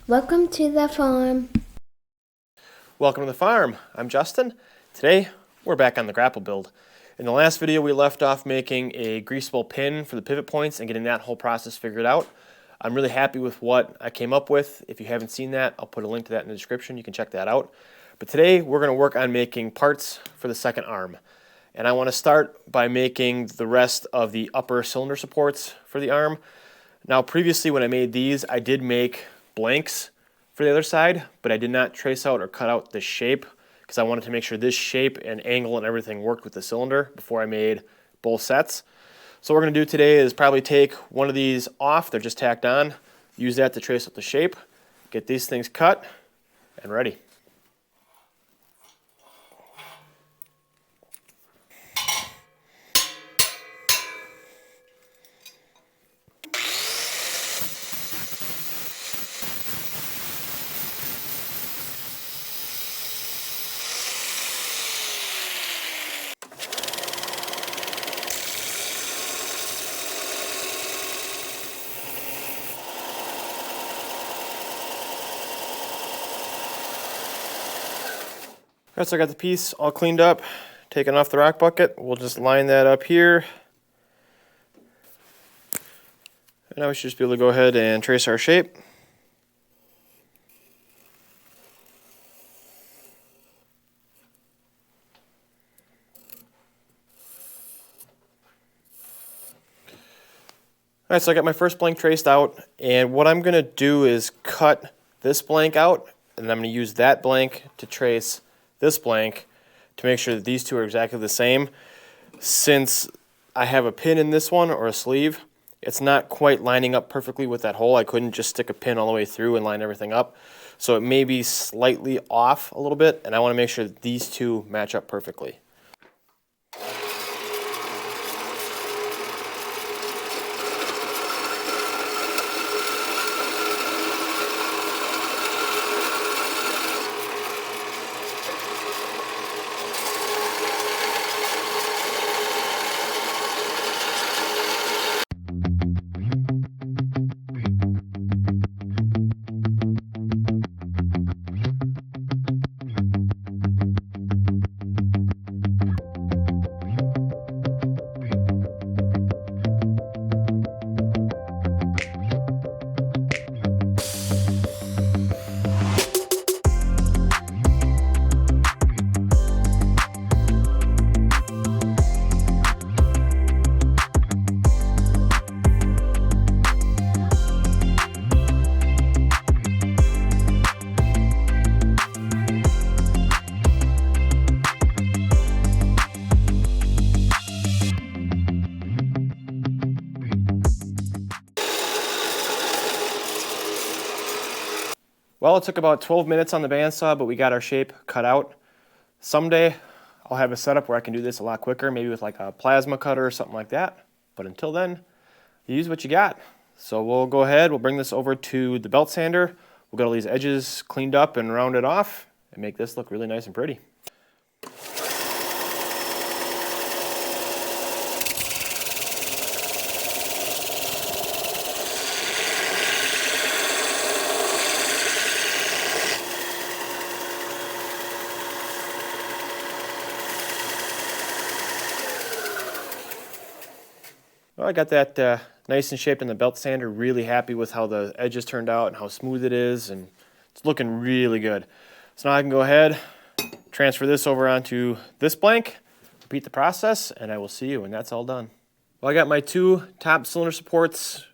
Welcome to the farm. Welcome to the farm. I'm Justin. Today we're back on the grapple build. In the last video we left off making a greasable pin for the pivot points and getting that whole process figured out. I'm really happy with what I came up with. If you haven't seen that, I'll put a link to that in the description. You can check that out. But today we're going to work on making parts for the second arm. And I want to start by making the rest of the upper cylinder supports for the arm. Now previously when I made these, I did make blanks for the other side, but I did not trace out or cut out the shape because I wanted to make sure this shape and angle and everything worked with the cylinder before I made both sets. So what we're going to do today is probably take one of these off, they're just tacked on, use that to trace out the shape, get these things cut and ready. Alright, so I got the piece all cleaned up, taken off the rock bucket. We'll just line that up here. And now we should just be able to go ahead and trace our shape. Alright, so I got my first blank traced out, and what I'm going to do is cut this blank out, and I'm going to use that blank to trace this blank to make sure that these two are exactly the same. Since I have a pin in this one, or a sleeve, it's not quite lining up perfectly with that hole. I couldn't just stick a pin all the way through and line everything up. So it may be slightly off a little bit, and I want to make sure that these two match up perfectly. Well, it took about 12 minutes on the bandsaw, but we got our shape cut out. Someday I'll have a setup where I can do this a lot quicker, maybe with like a plasma cutter or something like that. But until then, use what you got. So we'll go ahead, we'll bring this over to the belt sander. We'll get all these edges cleaned up and rounded off and make this look really nice and pretty. Well, I got that nice and shaped in the belt sander. Really happy with how the edges turned out and how smooth it is, and it's looking really good. So now I can go ahead, transfer this over onto this blank, repeat the process, and I will see you when that's all done. Well, I got my two top cylinder supports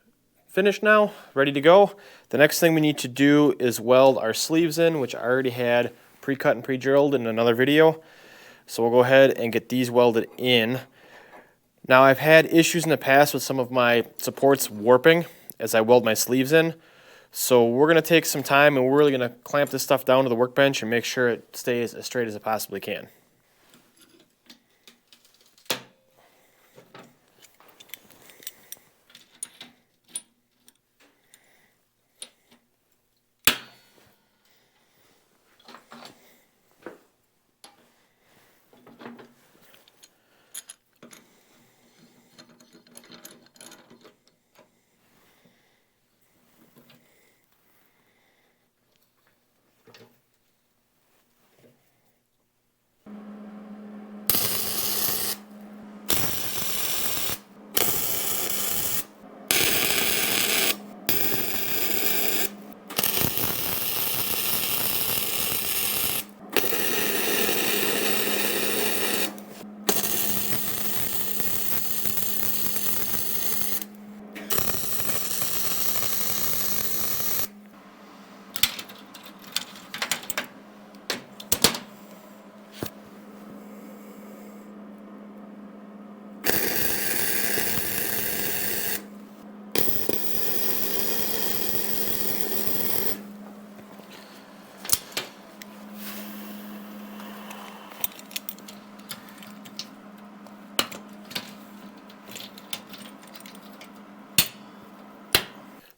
finished now, ready to go. The next thing we need to do is weld our sleeves in, which I already had pre-cut and pre-drilled in another video. So we'll go ahead and get these welded in. Now I've had issues in the past with some of my supports warping as I weld my sleeves in. So we're going to take some time and we're really going to clamp this stuff down to the workbench and make sure it stays as straight as it possibly can.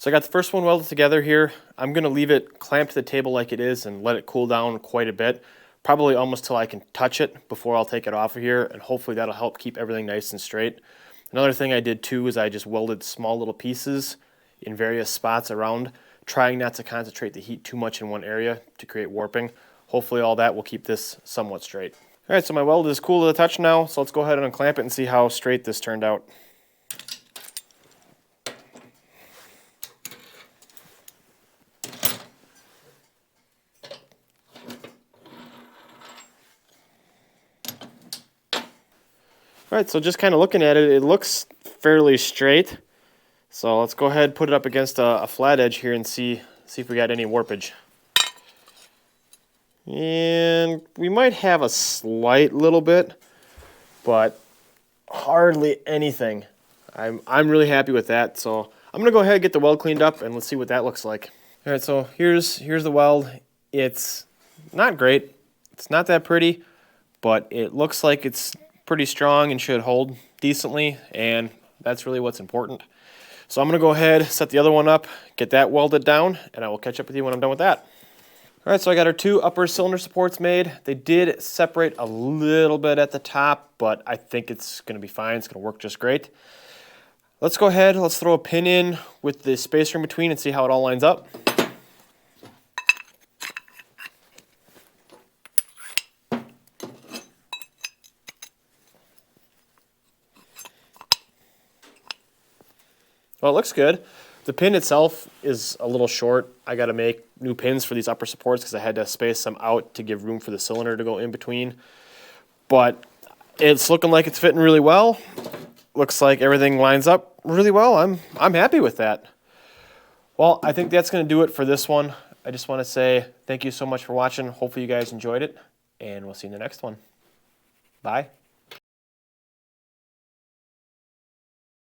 So I got the first one welded together here. I'm going to leave it clamped to the table like it is and let it cool down quite a bit. Probably almost till I can touch it before I'll take it off of here, and hopefully that'll help keep everything nice and straight. Another thing I did too is I just welded small little pieces in various spots around, trying not to concentrate the heat too much in one area to create warping. Hopefully all that will keep this somewhat straight. All right, so my weld is cool to the touch now, so let's go ahead and unclamp it and see how straight this turned out. All right, so just kind of looking at it, it looks fairly straight. So let's go ahead and put it up against a flat edge here and see if we got any warpage. And we might have a slight little bit, but hardly anything. I'm really happy with that. So I'm gonna go ahead and get the weld cleaned up and let's see what that looks like. All right, so here's the weld. It's not great. It's not that pretty, but it looks like it's pretty strong and should hold decently, and that's really what's important. So I'm going to go ahead, set the other one up, get that welded down, and I will catch up with you when I'm done with that. All right, so I got our two upper cylinder supports made. They did separate a little bit at the top, but I think it's going to be fine. It's going to work just great. Let's go ahead, let's throw a pin in with the spacer in between and see how it all lines up. Well, it looks good. The pin itself is a little short. I got to make new pins for these upper supports because I had to space them out to give room for the cylinder to go in between. But it's looking like it's fitting really well. Looks like everything lines up really well. I'm happy with that. Well, I think that's going to do it for this one. I just want to say thank you so much for watching. Hopefully you guys enjoyed it, and we'll see you in the next one. Bye.